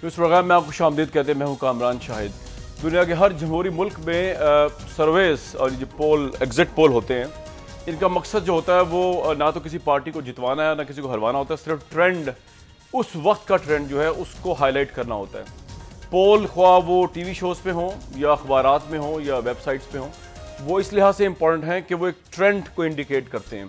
تو اس پروگرام میں آپ کو خوش آمدید کہتے ہیں. میں ہوں کامران شاہد. دنیا کے ہر جمہوری ملک میں سرویز اور جو پول ایگزٹ پول ہوتے ہیں ان کا مقصد جو ہوتا ہے وہ نہ تو کسی پارٹی کو جتوانا ہے نہ کسی کو ہروانا ہوتا ہے. صرف ٹرینڈ، اس وقت کا ٹرینڈ جو ہے اس کو ہائی لائٹ کرنا ہوتا ہے. پول خواہ وہ ٹی وی شوز پہ ہوں یا اخبارات میں ہوں یا ویب سائٹس پہ ہوں، وہ اس لحاظ سے امپورٹنٹ ہیں کہ وہ ایک ٹرینڈ کو انڈیکیٹ کرتے ہیں.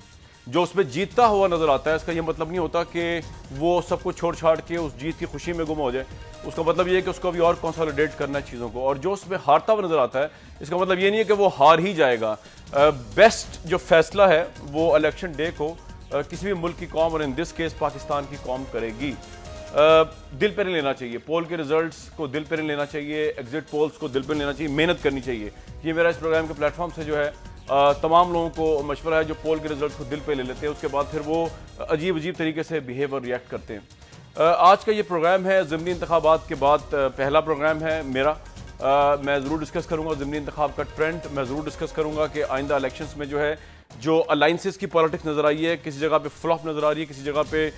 جو اس میں جیتتا ہوا نظر آتا ہے اس کا یہ مطلب نہیں ہوتا کہ وہ سب کو چھوڑ چھاڑ کے اس جیت کی خوشی میں گم ہو جائے. اس کا مطلب یہ ہے کہ اس کو ابھی اور کنسالیڈیٹ کرنا ہے چیزوں کو. اور جو اس میں ہارتا ہوا نظر آتا ہے اس کا مطلب یہ نہیں ہے کہ وہ ہار ہی جائے گا. بیسٹ جو فیصلہ ہے وہ الیکشن ڈے کو کسی بھی ملک کی قوم اور ان دس کیس پاکستان کی قوم کرے گی. دل پہ نہیں لینا چاہیے، پول کے ریزلٹس کو دل پہ نہیں لینا چاہیے، ایگزٹ پولز کو دل پہ لینا چاہیے، محنت کرنی چاہیے. یہ میرا اس پروگرام کے پلیٹ فارم سے جو ہے تمام لوگوں کو مشورہ ہے جو پول کے ریزلٹ کو دل پہ لے لیتے ہیں، اس کے بعد پھر وہ عجیب طریقے سے بیہیو اور ریئیکٹ کرتے ہیں. آج کا یہ پروگرام ہے ضمنی انتخابات کے بعد پہلا پروگرام ہے میرا. میں ضرور ڈسکس کروں گا ضمنی انتخاب کا ٹرینڈ. میں ضرور ڈسکس کروں گا کہ آئندہ الیکشنز میں جو ہے جو الائنسز کی پالیٹکس نظر آئی ہے، کسی جگہ پہ فلاپ نظر آ رہی ہے، کسی جگہ پہ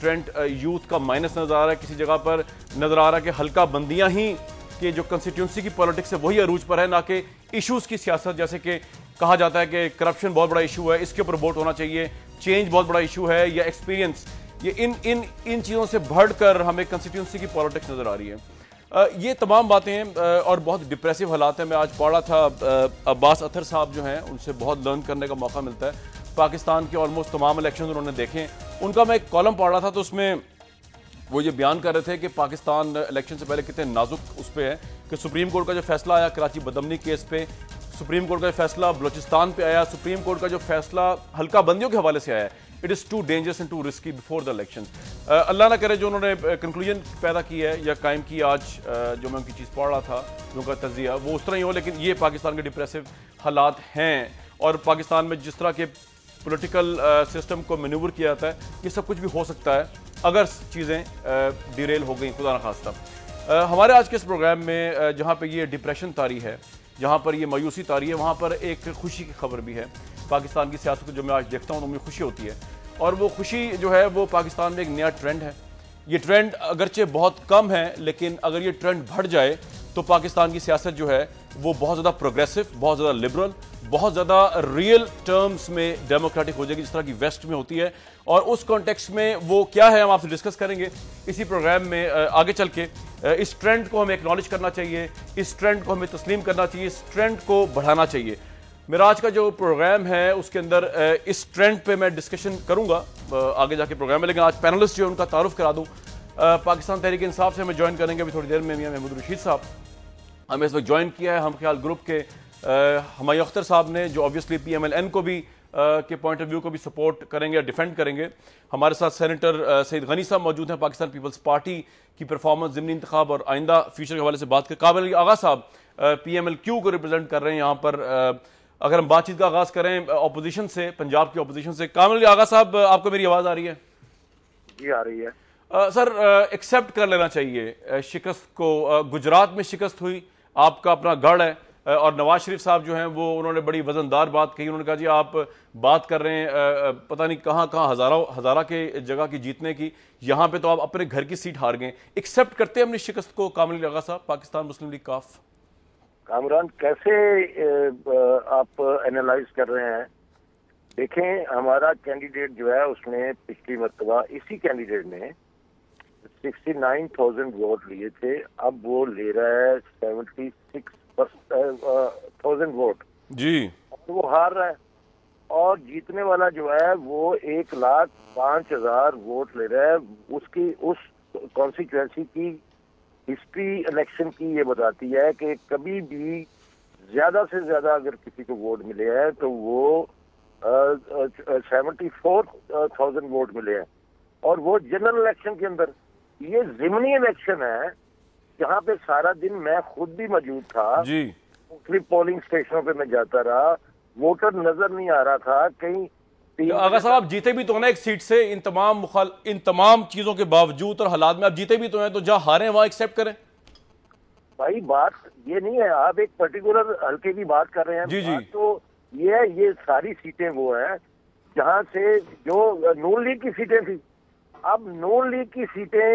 ٹرینڈ یوتھ کا مائنس نظر آ رہا ہے، کسی جگہ پر نظر آ رہا ہے کہ حلقہ بندیاں ہی کہ جو کنسٹیٹیونسی کی پالیٹکس ہے وہی عروج پر ہے، نہ کہ ایشوز کی سیاست. جیسے کہ کہا جاتا ہے کہ کرپشن بہت بڑا ایشو ہے، اس کے اوپر ووٹ ہونا چاہیے، چینج بہت بڑا ایشو ہے، یا ایکسپیرینس. یہ ان چیزوں سے بڑھ کر ہمیں کنسٹیٹیونسی کی پالیٹکس نظر آ رہی ہے. یہ تمام باتیں ہیں اور بہت ڈپریسو حالات ہیں. میں آج پڑھا تھا عباس اطہر صاحب جو ہیں ان سے بہت لرن کرنے کا موقع ملتا ہے. پاکستان کے آلموسٹ تمام الیکشنز انہوں نے دیکھیں. ان کا میں ایک کالم پڑھ رہا تھا تو اس میں وہ یہ بیان کر رہے تھے کہ پاکستان الیکشن سے پہلے کتنے نازک اس پہ ہے کہ سپریم کورٹ کا جو فیصلہ آیا کراچی بدامنی کیس پہ، سپریم کورٹ کا جو فیصلہ بلوچستان پہ آیا، سپریم کورٹ کا جو فیصلہ حلقہ بندیوں کے حوالے سے آیا ہے، it is too dangerous and too risky before the election. اللہ نہ کرے جو انہوں نے کنکلوژن پیدا کی ہے یا قائم کی آج جو میں ان کی چیز پڑھ رہا تھا جو ان کا تجزیہ وہ اس طرح ہی ہو، لیکن یہ پاکستان کے ڈپریسو حالات ہیں. اور پاکستان میں جس طرح کے پولیٹیکل سسٹم کو مینیور کیا جاتا ہے یہ سب کچھ بھی ہو سکتا ہے اگر چیزیں ڈیریل ہو گئیں خدا نخواستہ. ہمارے آج کے اس پروگرام میں جہاں پہ یہ ڈپریشن طاری ہے، جہاں پر یہ مایوسی طاری ہے، وہاں پر ایک خوشی کی خبر بھی ہے. پاکستان کی سیاست کو جو میں آج دیکھتا ہوں تو مجھے خوشی ہوتی ہے، اور وہ خوشی جو ہے وہ پاکستان میں ایک نیا ٹرینڈ ہے. یہ ٹرینڈ اگرچہ بہت کم ہے لیکن اگر یہ ٹرینڈ بڑھ جائے تو پاکستان کی سیاست جو ہے وہ بہت زیادہ پروگریسو، بہت زیادہ لبرل، بہت زیادہ ریئل ٹرمز میں ڈیموکریٹک ہو جائے گی جس طرح کی ویسٹ میں ہوتی ہے. اور اس کانٹیکسٹ میں وہ کیا ہے ہم آپ سے ڈسکس کریں گے اسی پروگرام میں. آگے چل کے اس ٹرینڈ کو ہمیں ایکنالج کرنا چاہیے، اس ٹرینڈ کو ہمیں تسلیم کرنا چاہیے، اس ٹرینڈ کو بڑھانا چاہیے. میرا آج کا جو پروگرام ہے اس کے اندر اس ٹرینڈ پہ میں ڈسکشن کروں گا آگے جا کے پروگرام میں، لیکن آج پینلسٹ جو ہے ان کا تعارف کرا دوں. پاکستان تحریک انصاف سے ہمیں جوائن کریں گے ابھی تھوڑی دیر میں میاں محمود رشید صاحب. ہمیں اس وقت جوائن کیا ہے ہم خیال گروپ کے ہمایوں اختر صاحب نے جو obviously P M L N کو بھی کے پوائنٹ آف ویو کو بھی سپورٹ کریں گے، ڈیفینڈ کریں گے. ہمارے ساتھ سینیٹر سعید غنی صاحب موجود ہیں پاکستان پیپلز پارٹی کی پرفارمنس، ضمنی انتخاب اور آئندہ فیوچر کے حوالے سے بات کریں. قابل علی آغا صاحب پی ایم ایل کیو کو ریپرزینٹ کر رہے ہیں یہاں پر. اگر ہم بات چیت کا آغاز کریں اپوزیشن سے، پنجاب کی اپوزیشن سے، کامل علی آغا صاحب آپ کو میری آواز آ رہی ہے؟ جی آ رہی ہے. سر ایکسیپٹ کر لینا چاہیے شکست کو. گجرات میں شکست ہوئی، آپ کا اپنا گڑھ ہے، اور نواز شریف صاحب جو ہیں وہ انہوں نے بڑی وزندار بات کہی. انہوں نے کہا جی آپ بات کر رہے ہیں پتہ نہیں کہاں کہاں ہزارہ کے جگہ کی جیتنے کی، یہاں پہ تو آپ اپنے گھر کی سیٹ ہار گئے. ایکسیپٹ کرتے ہیں اپنی شکست کو کامل علی آغا صاحب، پاکستان مسلم لیگ کاف؟ کامران کیسے آپ اینالائز کر رہے ہیں؟ دیکھیں ہمارا کینڈیڈیٹ جو ہے اس نے پچھلی مرتبہ اسی کینڈیڈیٹ نے 69,000 ووٹ لیے تھے، اب وہ لے رہا ہے 76,000 ووٹ جی. وہ ہار رہا ہے. اور جیتنے والا جو ہے وہ 1,05,000 ووٹ لے رہا ہے. اس کی اس کانسٹیچوئنسی کی ہسٹری الیکشن کی یہ بتاتی ہے کہ کبھی بھی زیادہ سے زیادہ اگر کسی کو ووٹ ملے ہیں تو وہ 74,000 ووٹ ملے ہیں. اور وہ جنرل الیکشن کے اندر. یہ ضمنی الیکشن ہے جہاں پہ سارا دن میں خود بھی موجود تھا جی. مختلف پولنگ اسٹیشنوں پہ میں جاتا رہا، ووٹر نظر نہیں آ رہا تھا کہیں. آغا صاحب آپ جیتے بھی تو ہیں ایک سیٹ سے، ان تمام چیزوں کے باوجود اور حالات میں آپ جیتے بھی تو ہیں، تو جہاں ہارے ہیں وہاں ایکسیپٹ کریں. بھائی بات یہ نہیں ہے، آپ ایک پرٹیکولر حلقے کی بات کر رہے ہیں. جی جی. بات تو یہ ہے یہ ساری سیٹیں وہ ہیں جہاں سے جو نون لیگ کی سیٹیں تھیں. اب نون لیگ کی سیٹیں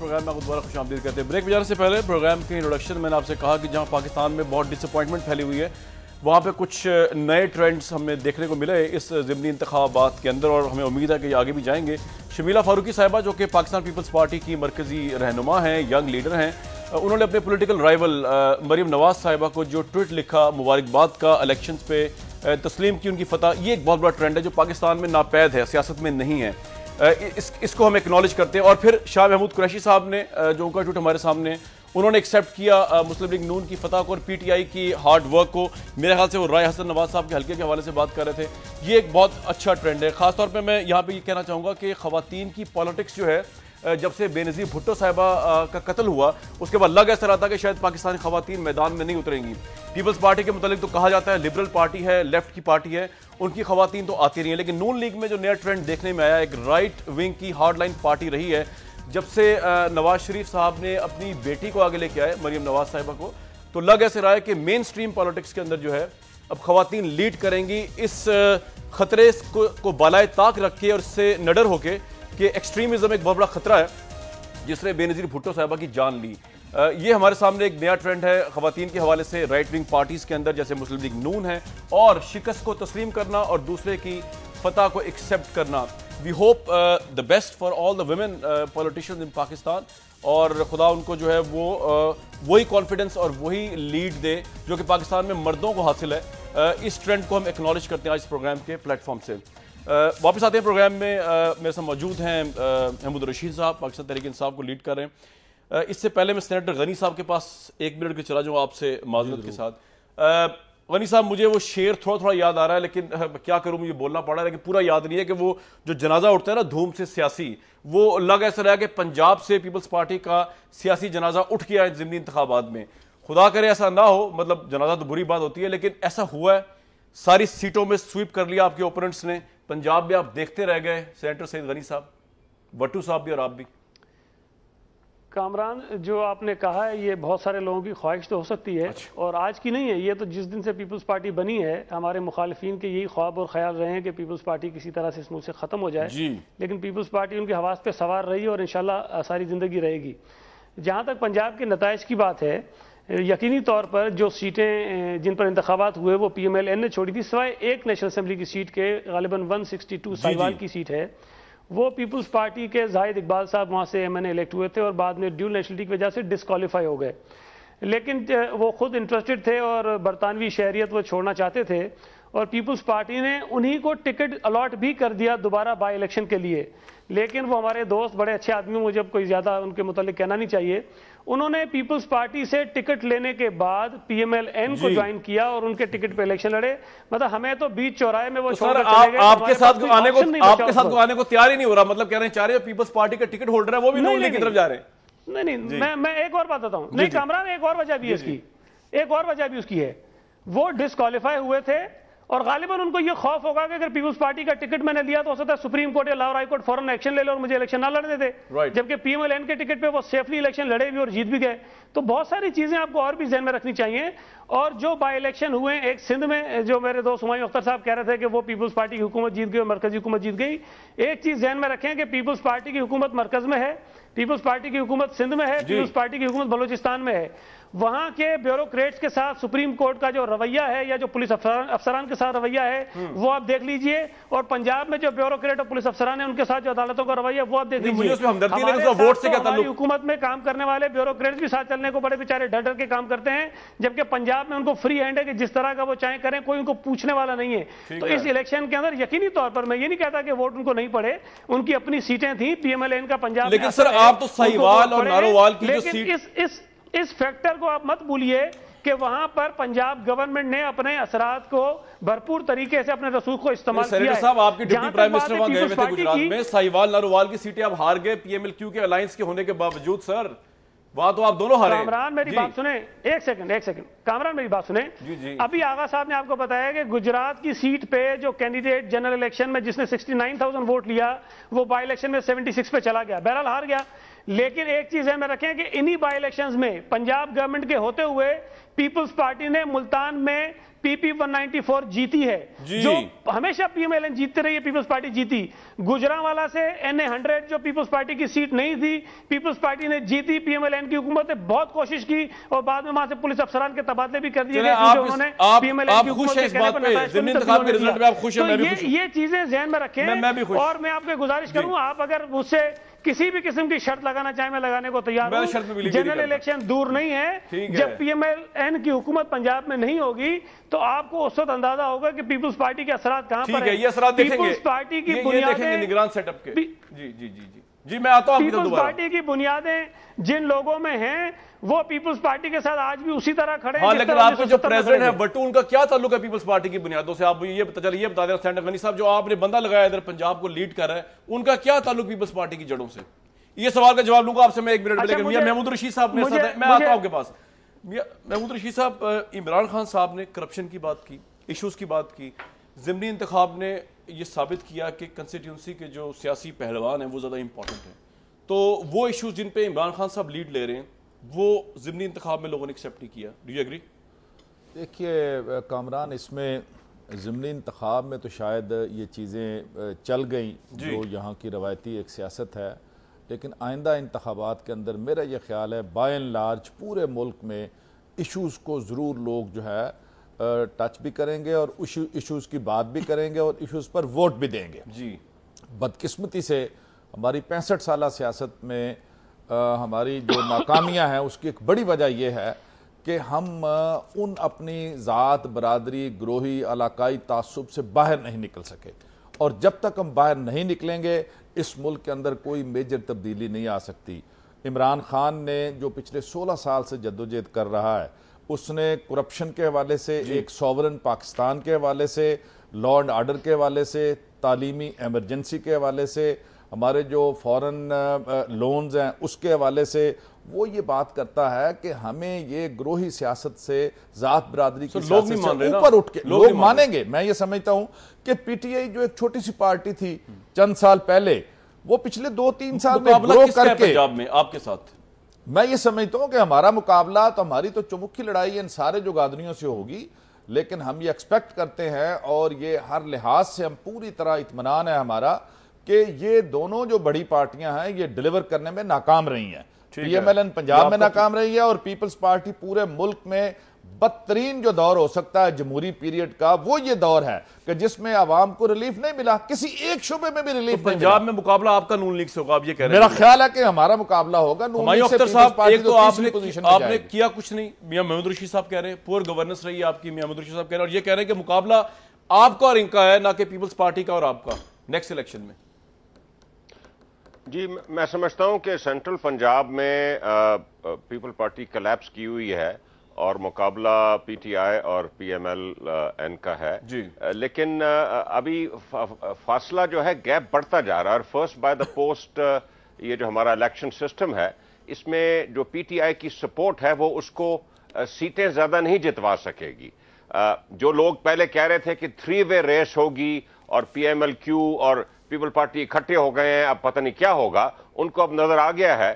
پروگرام میں آپ کو دوبارہ خوش آمدید کرتے ہیں. بریک میں جانے سے پہلے پروگرام کے انٹروڈکشن میں نے آپ سے کہا کہ جہاں پاکستان میں بہت ڈس اپوائنٹمنٹ پھیلی ہوئی ہے وہاں پہ کچھ نئے ٹرینڈز ہمیں دیکھنے کو ملے اس ضمنی انتخابات کے اندر, اور ہمیں امید ہے کہ یہ آگے بھی جائیں گے. شمیلہ فاروقی صاحبہ جو کہ پاکستان پیپلز پارٹی کی مرکزی رہنما ہیں, ینگ لیڈر ہیں, انہوں نے اپنے پولیٹیکل رائیول مریم نواز صاحبہ کو جو ٹویٹ لکھا مبارکباد کا الیکشنز پہ تسلیم کی ان کی فتح, یہ ایک بہت بڑا ٹرینڈ ہے جو پاکستان میں ناپید ہے, سیاست میں نہیں ہے. اس کو ہم ایکنالج کرتے ہیں. اور پھر شاہ محمود قریشی صاحب نے جو ان کا ٹویٹ ہمارے سامنے, انہوں نے ایکسیپٹ کیا مسلم لیگ نون کی فتح کو اور پی ٹی آئی کی ہارڈ ورک کو. میرے خیال سے وہ رائے حسن نواز صاحب کے حلقے کے حوالے سے بات کر رہے تھے. یہ ایک بہت اچھا ٹرینڈ ہے. خاص طور پہ میں یہاں پہ یہ کہنا چاہوں گا کہ خواتین کی پالیٹکس جو ہے, جب سے بے نظیر بھٹو صاحبہ کا قتل ہوا اس کے بعد لگ ایسا رہا تھا کہ شاید پاکستانی خواتین میدان میں نہیں اتریں گی. پیپلز پارٹی کے متعلق تو کہا جاتا ہے لبرل پارٹی ہے, لیفٹ کی پارٹی ہے, ان کی خواتین تو آتی رہی ہیں, لیکن نون لیگ میں جو نیا ٹرینڈ دیکھنے میں آیا ایک رائٹ ونگ کی ہارڈ لائن پارٹی رہی ہے. جب سے نواز شریف صاحب نے اپنی بیٹی کو آگے لے کے آئے مریم نواز صاحبہ کو, تو لگ ایسے رہا ہے کہ مین سٹریم پالیٹکس کے اندر جو ہے اب خواتین لیڈ کریں گی. اس خطرے کو بالائے طاق رکھ کے اور اس سے نڈر ہو کے کہ ایکسٹریمزم ایک بہت بڑا خطرہ ہے جس نے بے نظیر بھٹو صاحبہ کی جان لی, یہ ہمارے سامنے ایک نیا ٹرینڈ ہے خواتین کے حوالے سے رائٹ ونگ پارٹیز کے اندر, جیسے مسلم لیگ نون ہے, اور شکست کو تسلیم کرنا اور دوسرے کی فتح کو ایکسیپٹ کرنا. We hope the best for all the women politicians in Pakistan, اور خدا ان کو جو ہے وہ وہی کانفیڈنس اور وہی لیڈ دے جو کہ پاکستان میں مردوں کو حاصل ہے. اس ٹرینڈ کو ہم ایکنالج کرتے ہیں آج اس پروگرام کے پلیٹ فارم سے. واپس آتے ہیں پروگرام میں. میرے ساتھ موجود ہیں محمود رشید صاحب, پاکستان تحریک انصاف کو لیڈ کر رہے ہیں. اس سے پہلے میں سینیٹر غنی صاحب کے پاس ایک منٹ کے چلا جاؤں آپ سے معذرت کے ساتھ. غنی صاحب, مجھے وہ شعر تھوڑا یاد آ رہا ہے, لیکن کیا کروں, مجھے بولنا پڑا ہے, لیکن پورا یاد نہیں ہے کہ وہ جو جنازہ اٹھتا ہے نا دھوم سے سیاسی, وہ لگ ایسا رہا کہ پنجاب سے پیپلز پارٹی کا سیاسی جنازہ اٹھ گیا ہے ضمنی انتخابات میں. خدا کرے ایسا نہ ہو, مطلب جنازہ تو بری بات ہوتی ہے, لیکن ایسا ہوا ہے, ساری سیٹوں میں سویپ کر لیا آپ کے اوپوننٹس نے. پنجاب میں آپ دیکھتے رہ گئے, سینیٹر سید غنی صاحب, بٹو صاحب بھی اور آپ بھی. کامران, جو آپ نے کہا ہے یہ بہت سارے لوگوں کی خواہش تو ہو سکتی ہے, اور آج کی نہیں ہے, یہ تو جس دن سے پیپلز پارٹی بنی ہے ہمارے مخالفین کے یہی خواب اور خیال رہے ہیں کہ پیپلز پارٹی کسی طرح سے اس ملک سے ختم ہو جائے, لیکن پیپلز پارٹی ان کے حواس پہ سوار رہی اور انشاءاللہ ساری زندگی رہے گی. جہاں تک پنجاب کے نتائج کی بات ہے, یقینی طور پر جو سیٹیں جن پر انتخابات ہوئے وہ پی ایم ایل این نے چھوڑی تھی, سوائے ایک نیشنل اسمبلی کی سیٹ کے, غالباً 162 سائیوال کی سیٹ ہے, وہ پیپلز پارٹی کے زاہد اقبال صاحب وہاں سے MNA الیکٹ ہوئے تھے اور بعد میں ڈیول نیشنلٹی کی وجہ سے ڈسکوالیفائی ہو گئے. لیکن وہ خود انٹرسٹڈ تھے اور برطانوی شہریت وہ چھوڑنا چاہتے تھے, اور پیپلز پارٹی نے انہی کو ٹکٹ الاٹ بھی کر دیا دوبارہ بائی الیکشن کے لیے. لیکن وہ ہمارے دوست بڑے اچھے آدمی, مجھے کوئی زیادہ ان کے متعلق کہنا نہیں چاہیے, انہوں نے پیپلز پارٹی سے ٹکٹ لینے کے بعد پی ایم ایل این کو جوائن کیا اور ان کے ٹکٹ پہ الیکشن لڑے. مطلب ہمیں تو بیچ چوراہے میں وہ چھوڑ کر چلے گئے. آپ کے ساتھ آنے کو تیار ہی نہیں ہو رہا, مطلب کہہ رہے ہیں چاہ رہے ہیں پیپلز پارٹی کا ٹکٹ ہولڈر ہے وہ بھی نون لیگ کی طرف جا رہے ہیں. نہیں, میں ایک اور بات بتاتا ہوں. نہیں کامران, ایک اور وجہ بھی اس کی, ایک اور وجہ بھی اس کی ہے, وہ ڈسکوالیفائی ہوئے تھے اور غالباً ان کو یہ خوف ہوگا کہ اگر پیپلز پارٹی کا ٹکٹ میں نے لیا تو ہو سکتا ہے سپریم کورٹ یا لاہور ہائی کورٹ فوراً ایکشن لے لے اور مجھے الیکشن نہ لڑنے دے, جبکہ پی ایم ایل این کے ٹکٹ پہ وہ سیفلی الیکشن لڑے بھی اور جیت بھی گئے. تو بہت ساری چیزیں آپ کو اور بھی ذہن میں رکھنی چاہیے. اور جو بائی الیکشن ہوئے ایک سندھ میں, جو میرے دوست ہمایوں اختر صاحب کہہ رہے تھے کہ وہ پیپلز پارٹی کی حکومت جیت گئی اور مرکزی حکومت جیت گئی, ایک چیز ذہن میں رکھیں کہ پیپلز پارٹی کی حکومت مرکز میں ہے, پیپلز پارٹی کی حکومت سندھ میں ہے, پیپلز پارٹی کی حکومت بلوچستان میں ہے. وہاں کے بیوروکریٹس کے ساتھ سپریم کورٹ کا جو رویہ ہے یا جو پولیس افسران کے ساتھ رویہ ہے وہ آپ دیکھ لیجئے, اور پنجاب میں جو بیوروکریٹ اور پولیس افسران ہیں ان کے ساتھ جو عدالتوں کا رویہ وہ آپ دیکھ لیجئے. ہماری حکومت میں کام کرنے والے بیوروکریٹس بھی ساتھ چلنے کو بڑے بیچارے ڈر ڈر کے کام کرتے ہیں, جبکہ پنجاب میں ان کو فری ہینڈ ہے کہ جس طرح کا وہ چاہیں کریں, کوئی ان کو پوچھنے والا نہیں ہے. تو اس الیکشن کے اندر یقینی طور پر میں یہ نہیں کہتا کہ ووٹ ان کو نہیں پڑے, ان کی اپنی سیٹیں تھیں پی ایم ایل این کا پنجاب. لیکن سر آپ تو ساہیوال اور نارووال کی جو سیٹ, اس فیکٹر کو آپ مت بھولیے کہ وہاں پر پنجاب گورنمنٹ نے اپنے اثرات کو بھرپور طریقے سے اپنے رسوخ کو استعمال کیا ہے. سینیٹر صاحب, آپ کے ڈپٹی پرائم منسٹر وہاں گئے ہوئے تھے گجرات میں, ساہیوال نارووال کی سیٹیں آپ ہار گئے پی ایم ایل کیو کے الائنس کے ہونے کے باوجود. سر وہاں تو آپ دونوں ہارے. کامران میری بات سنیں, ایک سیکنڈ کامران میری بات سنیں. ابھی آغا صاحب نے آپ کو بتایا کہ گجرات کی سیٹ پہ جو کینڈیڈیٹ جنرل الیکشن میں جس نے 69,000 ووٹ لیا وہ بائی الیکشن میں 76 پہ چلا گیا, بہرحال ہار گیا. لیکن ایک چیز ہے میں رکھیں کہ انہی بائی الیکشنز میں پنجاب گورنمنٹ کے ہوتے ہوئے پیپلز پارٹی نے ملتان میں پی پی 194 جیتی ہے, جو ہمیشہ پی ایم ایل این جیتتے رہی ہے, پیپلز پارٹی جیتی. گجرانوالا سے این اے 100 جو پیپلز پارٹی کی سیٹ نہیں تھی, پیپلز پارٹی نے جیتی. پی ایم ایل این کی حکومت نے بہت کوشش کی اور بعد میں وہاں سے پولیس افسران کے تبادلے بھی کر دیے گئے کیونکہ انہوں نے پی ایم ایل این کی حکومت کے کہنے پر نتائج کو نہیں تبدیل. تو یہ چیزیں ذہن میں رکھیں. اور میں آپ کو گزارش کروں, آپ اگر مجھ سے کسی بھی قسم کی شرط لگانا چاہیں میں لگانے کو تیار ہوں. جنرل الیکشن دور نہیں ہے. جب پی ایم ایل این کی حکومت پنجاب میں نہیں ہوگی تو آپ کو اس وقت اندازہ ہوگا کہ پیپلز پارٹی کے اثرات کہاں پر ہیں. یہ اثرات دیکھیں گے, پیپلز پارٹی کی بنیادیں نگران سیٹ اپ کے. جی میں آتا ہوں. پیپلز پارٹی کی بنیادیں جن لوگوں میں ہیں وہ پیپلز پارٹی کے ساتھ آج بھی اسی طرح کھڑے ہیں. لیکن آپ کے جو پریزیڈنٹ ہے بٹو, ان کا کیا تعلق ہے پیپلز پارٹی کی بنیادوں سے؟ آپ یہ بتا دیں سینٹر غنی صاحب, جو آپ نے بندہ لگایا ادھر پنجاب کو لیڈ کر رہا ہے, ان کا کیا تعلق پیپلز پارٹی کی جڑوں سے؟ یہ سوال کا جواب لوں گا آپ سے میں 1 منٹ میں. لیکن میاں محمود رشید صاحب نے, میں آتا ہوں آپ کے پاس. محمود رشید صاحب, عمران خان صاحب نے کرپشن کی بات کی, ایشوز کی بات کی. ضمنی انتخاب نے یہ ثابت کیا کہ کنسٹیٹیونسی کے جو سیاسی پہلوان ہیں وہ زیادہ امپورٹنٹ ہیں. تو وہ ایشوز جن پہ عمران خان صاحب لیڈ لے رہے ہیں وہ ضمنی انتخاب میں لوگوں نے ایکسیپٹ نہیں کیا. Do you agree? دیکھیے کامران, اس میں ضمنی انتخاب میں تو شاید یہ چیزیں چل گئیں جو یہاں کی روایتی ایک سیاست ہے, لیکن آئندہ انتخابات کے اندر میرا یہ خیال ہے بائی اینڈ لارج پورے ملک میں ایشوز کو ضرور لوگ جو ہے ٹچ بھی کریں گے اور ایشوز کی بات بھی کریں گے اور ایشوز پر ووٹ بھی دیں گے. جی بدقسمتی سے ہماری 65 سالہ سیاست میں ہماری جو ناکامیاں ہیں اس کی ایک بڑی وجہ یہ ہے کہ ہم ان اپنی ذات, برادری, گروہی, علاقائی تعصب سے باہر نہیں نکل سکے. اور جب تک ہم باہر نہیں نکلیں گے اس ملک کے اندر کوئی میجر تبدیلی نہیں آ سکتی. عمران خان نے جو پچھلے 16 سال سے جدوجہد کر رہا ہے, اس نے کرپشن کے حوالے سے, ایک سوورن پاکستان کے حوالے سے, لا اینڈ آرڈر کے حوالے سے, تعلیمی ایمرجنسی کے حوالے سے, ہمارے جو فورن لونز ہیں اس کے حوالے سے, وہ یہ بات کرتا ہے کہ ہمیں یہ گروہی سیاست سے, ذات برادری کی سیاست سے اوپر اٹھ کے لوگ مانیں گے. میں یہ سمجھتا ہوں کہ پی ٹی آئی جو ایک چھوٹی سی پارٹی تھی چند سال پہلے, وہ پچھلے 2-3 سال میں گرو کر کے پنجاب میں آپ کے ساتھ, میں یہ سمجھتا ہوں کہ ہمارا مقابلہ تو, ہماری تو چمکی لڑائی ان سارے جو گادریوں سے ہوگی, لیکن ہم یہ ایکسپیکٹ کرتے ہیں اور یہ ہر لحاظ سے ہم پوری طرح اطمینان ہے ہمارا کہ یہ دونوں جو بڑی پارٹیاں ہیں یہ ڈیلیور کرنے میں ناکام رہی ہیں. P M L N Punjab میں ناکام رہی ہے اور پیپلز پارٹی پورے ملک میں بدترین جو دور ہو سکتا ہے جمہوری پیریڈ کا, وہ یہ دور ہے کہ جس میں عوام کو ریلیف نہیں ملا, کسی ایک شعبے میں بھی ریلیف نہیں ملا. پنجاب میں مقابلہ آپ کا نون لیگ سے ہوگا, آپ یہ کہہ رہے ہیں؟ میرا خیال ہے کہ ہمارا مقابلہ ہوگا نون لیگ سے. اختر صاحب, ایک تو آپ نے کیا کچھ نہیں, میاں محمود رشید صاحب کہہ رہے ہیں پور گورننس رہی ہے آپ کی, میاں محمود رشید صاحب کہہ رہے ہیں, اور یہ کہہ رہے ہیں کہ مقابلہ آپ کا اور ان کا ہے, نہ کہ پیپلز پارٹی کا اور آپ کا نیکسٹ الیکشن میں. جی میں سمجھتا ہوں کہ سینٹرل پنجاب میں پیپل پارٹی کلیپس کی ہوئی ہے اور مقابلہ پی ٹی آئی اور پی ایم ایل این کا ہے. لیکن ابھی فاصلہ جو ہے گیپ بڑھتا جا رہا ہے, اور فرسٹ بائی دا پوسٹ یہ جو ہمارا الیکشن سسٹم ہے اس میں جو پی ٹی آئی کی سپورٹ ہے وہ اس کو سیٹیں زیادہ نہیں جتوا سکے گی. جو لوگ پہلے کہہ رہے تھے کہ 3 وے ریس ہوگی اور پی ایم ایل کیو اور پیپل پارٹی اکٹھے ہو گئے ہیں, اب پتہ نہیں کیا ہوگا, ان کو اب نظر آ گیا ہے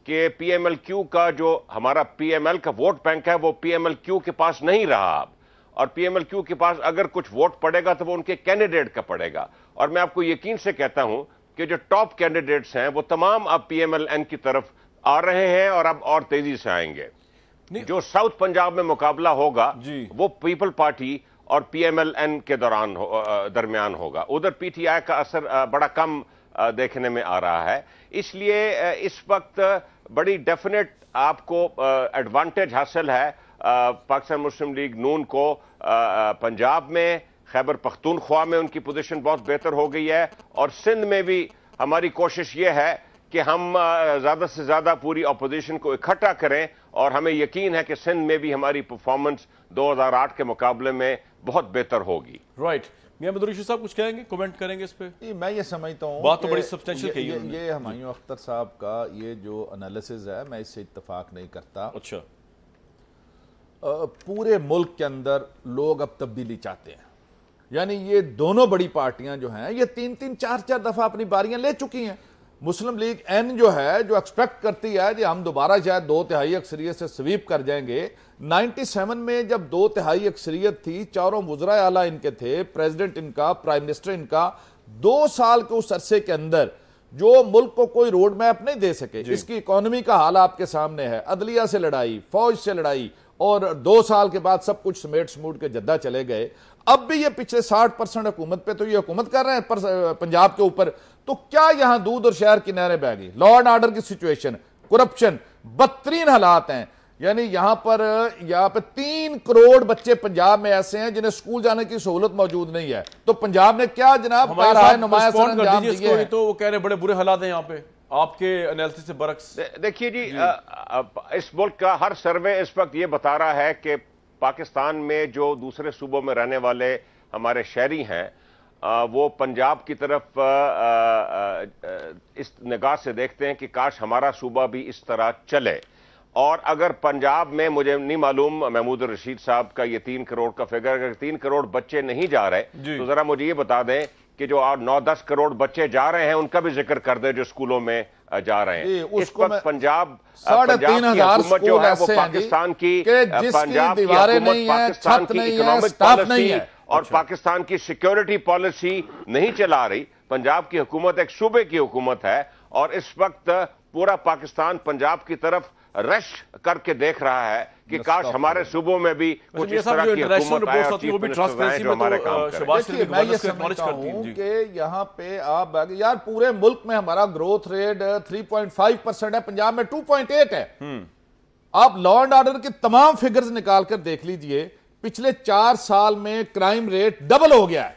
کہ پی ایم ایل کیو کا جو ہمارا پی ایم ایل کا ووٹ بینک ہے وہ پی ایم ایل کیو کے پاس نہیں رہا اب, اور پی ایم ایل کیو کے پاس اگر کچھ ووٹ پڑے گا تو وہ ان کے کینڈیڈیٹ کا پڑے گا. اور میں آپ کو یقین سے کہتا ہوں کہ جو ٹاپ کینڈیڈیٹس ہیں وہ تمام اب پی ایم ایل این کی طرف آ رہے ہیں اور اب اور تیزی سے آئیں گے. جو ساؤتھ پنجاب میں مقابلہ ہوگا وہ پیپل پارٹی اور پی ایم ایل این کے درمیان ہوگا. ادھر پی ٹی آئی کا اثر بڑا کم دیکھنے میں آ رہا ہے. اس لیے اس وقت بڑی ڈیفینیٹ آپ کو ایڈوانٹیج حاصل ہے پاکستان مسلم لیگ نون کو پنجاب میں. خیبر پختونخوا میں ان کی پوزیشن بہت بہتر ہو گئی ہے, اور سندھ میں بھی ہماری کوشش یہ ہے کہ ہم زیادہ سے زیادہ پوری اپوزیشن کو اکٹھا کریں, اور ہمیں یقین ہے کہ سندھ میں بھی ہماری پرفارمنس 2008 کے مقابلے میں بہت بہتر ہوگی. رائٹ. میاں محمود رشید صاحب کچھ کہیں گے, کومنٹ کریں گے اس پہ؟ میں یہ سمجھتا ہوں بات تو بڑی سبسٹینشل کہی ہے. یہ ہمایوں اختر صاحب کا یہ جو انالیسز ہے میں اس سے اتفاق نہیں کرتا. اچھا. پورے ملک کے اندر لوگ اب تبدیلی چاہتے ہیں, یعنی یہ دونوں بڑی پارٹیاں جو ہیں یہ 3-3 4-4 دفعہ اپنی باریاں لے چکی ہیں. مسلم لیگ این جو ہے جو ایکسپیکٹ کرتی ہے کہ ہم دوبارہ شاید 2/3 اکثریت سے سویپ کر جائیں گے. 97 میں جب 2/3 اکثریت تھی, چاروں وزراء اعلیٰ ان کے تھے, پریزیڈنٹ ان کا, پرائم منسٹر ان کا, 2 سال کے اس عرصے کے اندر جو ملک کو کوئی روڈ میپ نہیں دے سکے. اس کی اکانومی کا حال آپ کے سامنے ہے, عدلیہ سے لڑائی, فوج سے لڑائی, اور 2 سال کے بعد سب کچھ سمیٹ سموٹ کے جدہ چلے گئے. اب بھی یہ پچھلے 60% حکومت پہ تو یہ حکومت کر رہے ہیں پنجاب کے اوپر. تو کیا یہاں دودھ اور شہر کی نہریں بہہ گئی؟ لا اینڈ آرڈر کی سچویشن, کرپشن, بدترین حالات ہیں. یعنی یہاں پہ 3 کروڑ بچے پنجاب میں ایسے ہیں جنہیں سکول جانے کی سہولت موجود نہیں ہے. تو پنجاب نے کیا جناب کارہائے نمایاں سر انجام دیے ہیں؟ تو وہ کہہ رہے بڑے برے حالات ہیں یہاں پہ, آپ کے انالیسس سے برعکس. دیکھیے جی, اس ملک کا ہر سروے اس وقت یہ بتا رہا ہے کہ پاکستان میں جو دوسرے صوبوں میں رہنے والے ہمارے شہری ہیں وہ پنجاب کی طرف اس نگاہ سے دیکھتے ہیں کہ کاش ہمارا صوبہ بھی اس طرح چلے. اور اگر پنجاب میں, مجھے نہیں معلوم محمود الرشید صاحب کا یہ 3 کروڑ کا فگر, اگر 3 کروڑ بچے نہیں جا رہے تو ذرا مجھے یہ بتا دیں کہ جو 9-10 کروڑ بچے جا رہے ہیں ان کا بھی ذکر کر دیں جو اسکولوں میں جا رہے ہیں. اس وقت پنجاب کی حکومت جو ہے وہ پاکستان کی اکنامک پالیسی اور پاکستان کی سیکیورٹی پالیسی نہیں چلا رہی. پنجاب کی حکومت ایک صوبے کی حکومت ہے اور اس وقت پورا پاکستان پنجاب کی طرف رش کر کے دیکھ رہا ہے کہ کاش ہمارے صوبوں میں بھی کچھ اس طرح کی حکومت آئے اور چیف منسٹر آئے جو ہمارے کام کریں. میں یہ سمجھتا ہوں کہ یہاں پہ آپ یار پورے ملک میں ہمارا گروتھ ریٹ 3.5% ہے, پنجاب میں 2.8 ہے. آپ لا اینڈ آرڈر کے تمام فگرز نکال کر دیکھ لیجئے, پچھلے 4 سال میں کرائم ریٹ ڈبل ہو گیا ہے.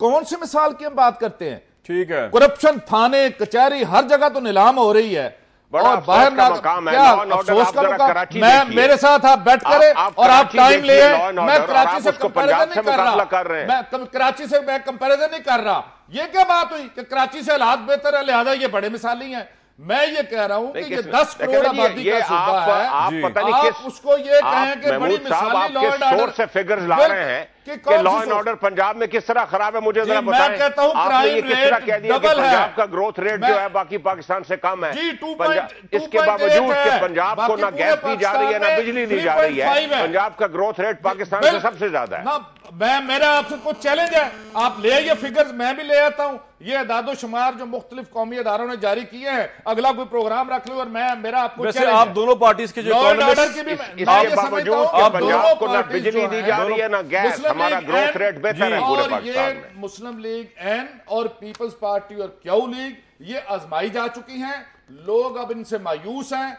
کون سی مثال کی ہم بات کرتے ہیں؟ ٹھیک ہے, کرپشن, تھانے, کچہری, ہر جگہ تو نیلام ہو رہی ہے. اور باہر مقام ہے, افسوس کا مقام. میرے ساتھ آپ بیٹھ کریں اور آپ ٹائم لیں. میں کراچی سے کمپیریزن نہیں کر رہا, میں کراچی سے کمپیریزن نہیں کر رہا. یہ کیا بات ہوئی کہ کراچی سے حالات بہتر ہے لہذا یہ بڑے مثالی ہیں؟ میں یہ کہہ رہا ہوں کہ یہ 10 کروڑ آبادی کا صوبہ ہے, آپ اس کو یہ کہیں کہ بڑی مثالی لا اینڈ آرڈر سے فگرز لا رہے ہیں کہ لا اینڈ آرڈر پنجاب میں کس طرح خراب ہے. مجھے ذرا بتائیں, میں کہتا ہوں کرائم ریٹ ڈبل ہے, پنجاب کا گروتھ ریٹ جو ہے باقی پاکستان سے کم ہے. اس کے باوجود کہ پنجاب کو نہ گیس دی جا رہی ہے نہ بجلی دی جا رہی ہے, پنجاب کا گروتھ ریٹ پاکستان سے سب سے زیادہ ہے. میرا آپ سے کچھ چیلنج ہے, آپ لے آئیے فگرز, میں بھی لے آتا ہوں. یہ اعداد و شمار جو مختلف قومی اداروں نے جاری کیے ہیں, اگلا کوئی پروگرام رکھ لو اور میرا آپ کو ویسے آپ دونوں پارٹیز کے جو اس کے باوجود کہ پنجاب کو نہ بجلی دی جا رہی ہے نہ گیس, ہمارا گروتھ ریٹ بہتر ہے پورے پاکستان میں. مسلم لیگ این اور پیپلز پارٹی اور کیو لیگ یہ آزمائی جا چکی ہیں. لوگ اب ان سے مایوس ہیں.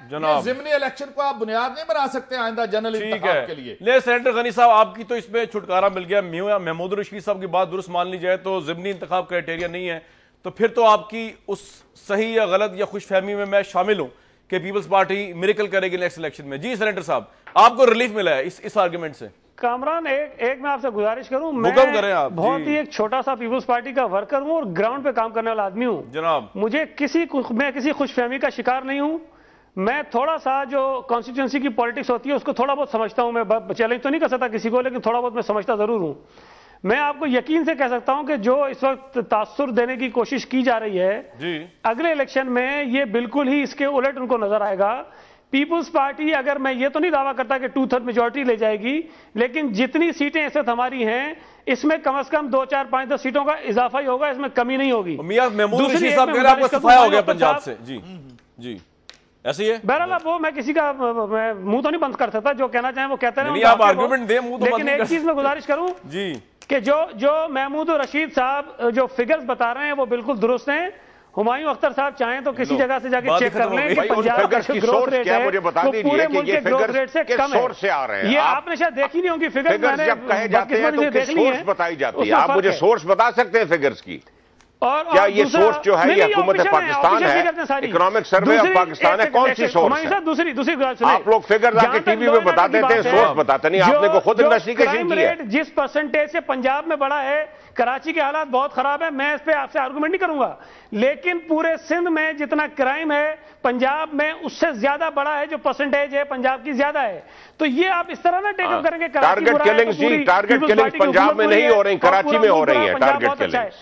ضمنی الیکشن کو آپ بنیاد نہیں بنا سکتے آئندہ جنرل انتخاب کے لیے. لے سینیٹر غنی صاحب, آپ کی تو اس میں چھٹکارا مل گیا. محمود الرشید صاحب کی بات درست مان لی جائے تو ضمنی انتخاب کرائٹیریا نہیں ہے, تو پھر تو آپ کی اس صحیح یا غلط یا خوش فہمی میں شامل ہوں کہ پیپلز پارٹی میریکل کرے گی نیکسٹ الیکشن میں. جی سینیٹر صاحب, آپ کو ریلیف ملا ہے اس آرگیومنٹ سے؟ کامران, ایک میں آپ سے گزارش کروں, میں بہت ہی ایک چھوٹا سا پیپلز پارٹی کا ورکر ہوں اور گراؤنڈ پہ کام کرنے والا آدمی ہوں جناب. میں کسی خوش فہمی کا شکار نہیں ہوں. میں تھوڑا سا جو کانسٹیٹیوئنسی کی پالیٹکس ہوتی ہے اس کو تھوڑا بہت سمجھتا ہوں. میں چیلنج تو نہیں کر سکتا کسی کو, لیکن تھوڑا بہت میں سمجھتا ضرور ہوں. میں آپ کو یقین سے کہہ سکتا ہوں کہ جو اس وقت تاثر دینے کی کوشش کی جا رہی ہے, اگلے الیکشن میں یہ بالکل ہی اس کے الٹ ان کو نظر آئے گا. پیپلز پارٹی, اگر میں یہ تو نہیں دعویٰ کرتا کہ 2/3 میجورٹی لے جائے گی, لیکن جتنی سیٹیں اس وقت ہماری ہیں اس میں کم از کم 2, 4, 5, 10 سیٹوں کا اضافہ ہی ہوگا, اس میں کمی نہیں ہوگی. میاں محمود رشید صاحب کہہ رہے ہیں آپ کو صفایا ہو گیا پنجاب سے. جی ایسے ہی ہے. بہرحال وہ میں کسی کا منہ تو نہیں بند کر سکتا, جو کہنا چاہیں وہ کہتے رہے. لیکن ایک چیز میں گزارش کروں کہ جو محمود رشید صاحب جو فگرز بتا رہے ہیں وہ بالکل درست ہیں. ہمایوں اختر صاحب چاہیں تو کسی جگہ سے جا کے چیک کر لیں کہ پنجاب کا جو گروتھ ریٹ ہے وہ پورے ملک کے گروتھ ریٹ سے کم ہے. یہ آپ نے شاید دیکھی نہیں ہوں گی فگرز, میں نے جب کہے جاتے ہیں تو کس سورس بتائی جاتی ہے. آپ مجھے سورس بتا سکتے ہیں فگرز کی؟ کیا یہ سورس جو ہے یہ حکومت پاکستان ہے, اکنامک سروے آف پاکستان ہے, کون سی سورس ہے؟ دوسری آپ لوگ فگر آ کے ٹی وی میں بتا دیتے ہیں, سورس بتاتے نہیں. آپ نے کو خود انویسٹیگیشن کی ہے. جس پرسنٹیج سے پنجاب میں بڑا ہے, کراچی کے حالات بہت خراب ہیں, میں اس پہ آپ سے آرگومنٹ نہیں کروں گا, لیکن پورے سندھ میں جتنا کرائم ہے پنجاب میں اس سے زیادہ بڑا ہے, جو پرسنٹیج ہے پنجاب کی زیادہ ہے. تو یہ آپ اس طرح نہ ٹیک اپ کریں گے. ٹارگٹ کلنگز پنجاب میں نہیں ہو رہی, کراچی میں ہو رہی ہیں ٹارگٹ کلنگز.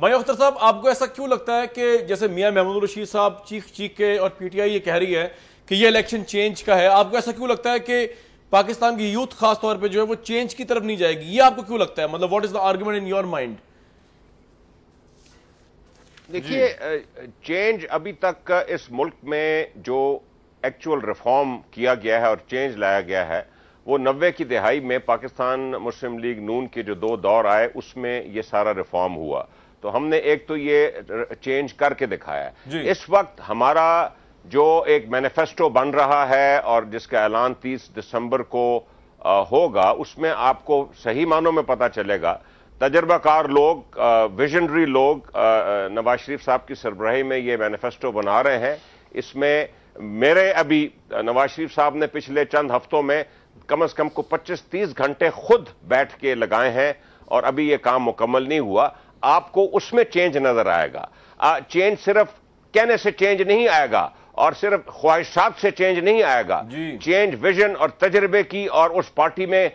میا اختر صاحب، آپ کو ایسا کیوں لگتا ہے کہ جیسے میاں محمود الرشید صاحب چیخ کے اور پی ٹی آئی یہ کہہ رہی ہے کہ یہ الیکشن چینج کا ہے، آپ کو ایسا کیوں لگتا ہے کہ پاکستان کی یوتھ خاص طور پہ جو ہے وہ چینج کی طرف نہیں جائے گی؟ یہ آپ کو کیوں لگتا ہے؟ مطلب what is the argument in your mind? دیکھیے، چینج ابھی تک اس ملک میں جو ایکچوئل ریفارم کیا گیا ہے اور چینج لایا گیا ہے وہ 90 کی دہائی میں پاکستان مسلم لیگ نون کے جو 2 دور آئے اس میں یہ سارا ریفارم ہوا. تو ہم نے ایک تو یہ چینج کر کے دکھایا ہے. اس وقت ہمارا جو ایک مینیفیسٹو بن رہا ہے اور جس کا اعلان 30 دسمبر کو ہوگا، اس میں آپ کو صحیح معنوں میں پتہ چلے گا. تجربہ کار لوگ، ویژنری لوگ نواز شریف صاحب کی سربراہی میں یہ مینیفیسٹو بنا رہے ہیں. اس میں میرے ابھی نواز شریف صاحب نے پچھلے چند ہفتوں میں کم از کم کو 25-30 گھنٹے خود بیٹھ کے لگائے ہیں اور ابھی یہ کام مکمل نہیں ہوا. آپ کو اس میں چینج نظر آئے گا. چینج صرف کہنے سے چینج نہیں آئے گا اور صرف خواہشات سے چینج نہیں آئے گا. چینج ویژن اور تجربے کی اور اس پارٹی میں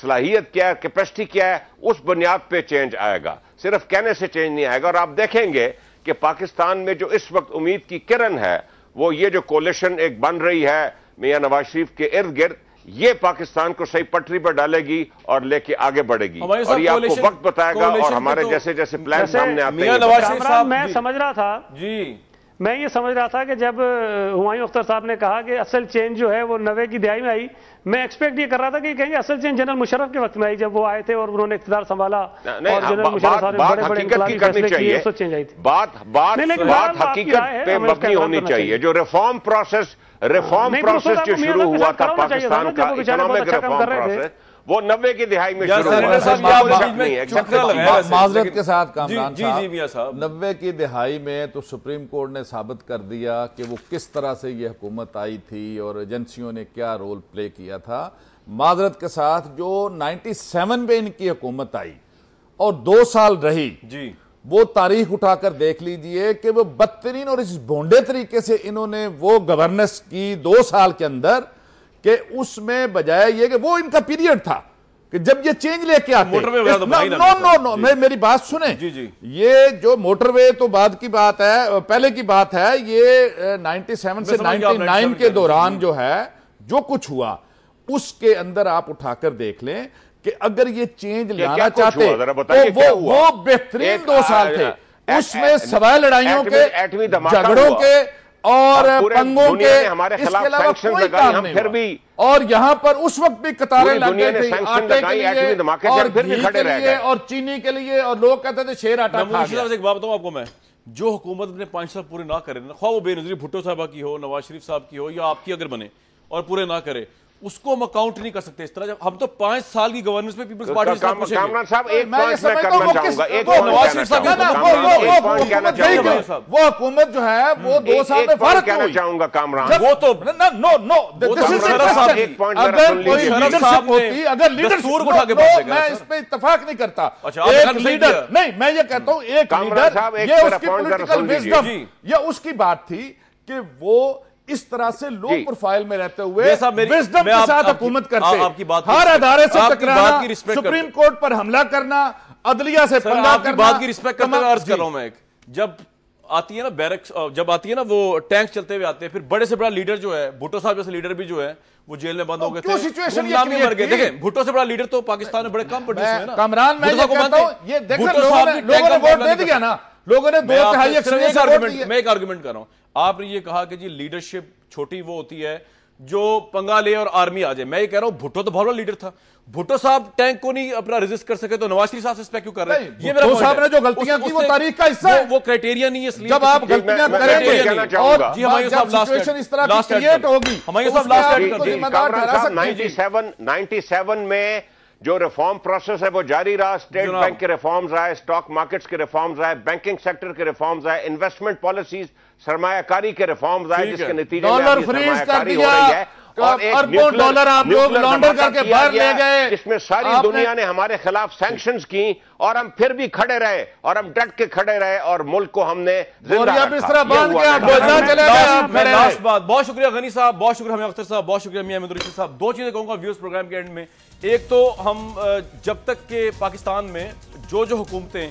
صلاحیت کیا ہے، کیپیسٹی کیا ہے، اس بنیاد پہ چینج آئے گا. صرف کہنے سے چینج نہیں آئے گا. اور آپ دیکھیں گے کہ پاکستان میں جو اس وقت امید کی کرن ہے وہ یہ جو کولیشن ایک بن رہی ہے میاں نواز شریف کے ارد گرد، یہ پاکستان کو صحیح پٹری پر ڈالے گی اور لے کے آگے بڑھے گی. اور یہ آپ کو وقت بتائے گا اور ہمارے جیسے جیسے پلان سامنے آتے ہیں. میں سمجھ رہا تھا میں یہ سمجھ رہا تھا کہ جب ہمایوں اختر صاحب نے کہا کہ اصل چینج جو ہے وہ 90 کی دہائی میں آئی، میں ایکسپیکٹ یہ کر رہا تھا کہ کہیں گے اصل چینج جنرل مشرف کے وقت میں آئی، جب وہ آئے تھے اور انہوں نے اقتدار سنبھالا اور جنرل مشرف صاحب نے بڑے بڑے انقلابی فیصلے کیے، اس وقت چینج آئی تھی. بات حقیقت پہ مبنی ہونی چاہیے. جو ریفارم پروسیس جو شروع ہوا تھا پاکستان کا اکنامک ریفارم پروسیس، وہ 90 کی دہائی میں شروع ہوا. معذرت کے ساتھ کامران صاحب، 90 کی دہائی میں تو سپریم کورٹ نے ثابت کر دیا کہ وہ کس طرح سے یہ حکومت آئی تھی اور ایجنسیوں نے کیا رول پلے کیا تھا. معذرت کے ساتھ جو 97 میں ان کی حکومت آئی اور 2 سال رہی، وہ تاریخ اٹھا کر دیکھ لیجئے کہ وہ بدترین اور اس بھونڈے طریقے سے انہوں نے وہ گورننس کی 2 سال کے اندر کہ اس میں بجائے یہ کہ وہ ان کا پیریڈ تھا کہ جب یہ چینج لے کے آتے. نو میری بات سنیں. یہ جو موٹر وے تو بعد کی بات ہے، پہلے کی بات ہے. یہ 97 سے 99 کے دوران جو ہے جو کچھ ہوا اس کے اندر آپ اٹھا کر دیکھ لیں کہ اگر یہ چینج لانا چاہتے تو وہ بہترین 2 سال تھے. اس میں سوائے لڑائیوں کے، جھگڑوں کے اور پنگوں کے، اس کے علاوہ کوئی کام نہیں ہوا. اور یہاں پر اس وقت بھی قطاریں لگ گئے تھے آٹے کے لیے اور گھی کے لیے اور چینی کے لیے، اور لوگ کہتے تھے شیر آٹا کھا گیا. ایک بات بتاؤں آپ کو میں، جو حکومت اپنے 5 سال پورے نہ کرے، خواہ وہ بے نظیر بھٹو صاحبہ کی ہو، نواز شریف صاحب کی ہو یا آپ کی اگر بنے اور پورے نہ کرے، اس کو ہم اکاؤنٹ نہیں کر سکتے اس طرح. ہم تو 5 سال کی گورننس میں پیپلز پارٹی سے پوچھیں گے. کامران صاحب ایک پوائنٹ میں کرنا چاہوں گا. وہ حکومت جو ہے وہ 2 سال میں فارغ کہنا چاہوں گا کامران. وہ تو اگر کوئی لیڈرشپ ہوتی، اگر لیڈرشپ، میں اس پہ اتفاق نہیں کرتا. ایک لیڈر نہیں، میں یہ کہتا ہوں ایک لیڈر، یہ اس کی پولیٹیکل وزڈم، یہ اس کی بات تھی کہ وہ اس طرح سے لو پروفائل میں رہتے ہوئے وزڈم کے ساتھ حکومت کرتے، ہر ادارے سے ٹکرانا، سپریم کورٹ پر حملہ کرنا، عدلیہ سے پنگا کرنا. بات کی رسپیکٹ کرتے ہوئے عرض کر رہا ہوں میں، جب آتی ہے نا بیرکس، جب آتی ہے نا وہ ٹینک چلتے ہوئے آتے ہیں، پھر بڑے سے بڑا لیڈر جو ہے بھٹو صاحب جیسے لیڈر بھی جو ہے وہ جیل میں بند ہو گئے تھے، غلامی مر گئے. دیکھیں بھٹو سے بڑا لیڈر تو پاکستان میں بڑے کم پڑھتے ہیں نا. کامران میں یہ کہتا ہوں، یہ دیکھیں لوگوں نے ووٹ دے دیا نا، لوگوں نے 2/3 اکثریت سے ووٹ دیا. میں ایک آرگومنٹ کر رہا ہوں. آپ نے یہ کہا کہ جی لیڈرشپ چھوٹی وہ ہوتی ہے جو پنگا لے اور آرمی آ جائے. میں یہ کہہ رہا ہوں بھٹو تو بہت بڑا لیڈر تھا. بھٹو صاحب ٹینک کو نہیں اپنا ریزسٹ کر سکے تو نواز شریف صاحب سے اسپیکٹ کیوں کر رہے ہیں؟ یہ میرا بھٹو صاحب نے جو غلطیاں کی وہ تاریخ کا حصہ ہے. وہ کرائٹیریا نہیں ہے. اس لیے جب آپ غلطیاں کریں گے اور جب سچویشن اس طرح کی کریٹ ہوگی، ہمایوں صاحب لاسٹ 97 میں جو ریفارم پروسیس ہے وہ جاری رہا. اسٹیٹ بینک کے ریفارمز آئے، اسٹاک مارکیٹس کے ریفارمز آئے، بینکنگ سیکٹر کے ریفارمز آئے، انویسٹمنٹ پالیسیز، سرمایہ کاری کے ریفارمز آئے، جس کے نتیجے میں ڈالر فریز کر دیا، اربوں ڈالر آپ لوگ لانڈر کر کے باہر لے گئے، جس میں ساری دنیا نے ہمارے خلاف سینکشنز کی اور ہم پھر بھی کھڑے رہے اور ہم ڈٹ کے کھڑے رہے اور ملک کو ہم نے زندہ رکھا. لاسٹ بات، بہت شکریہ غنی صاحب، بہت شکریہ حمایوں اختر صاحب، بہت شکریہ میاں محمود الرشید صاحب. 2 چیزیں کہوں گا ویوز پروگرام کے اینڈ میں. ایک تو ہم جب تک کہ پاکستان میں جو حکومتیں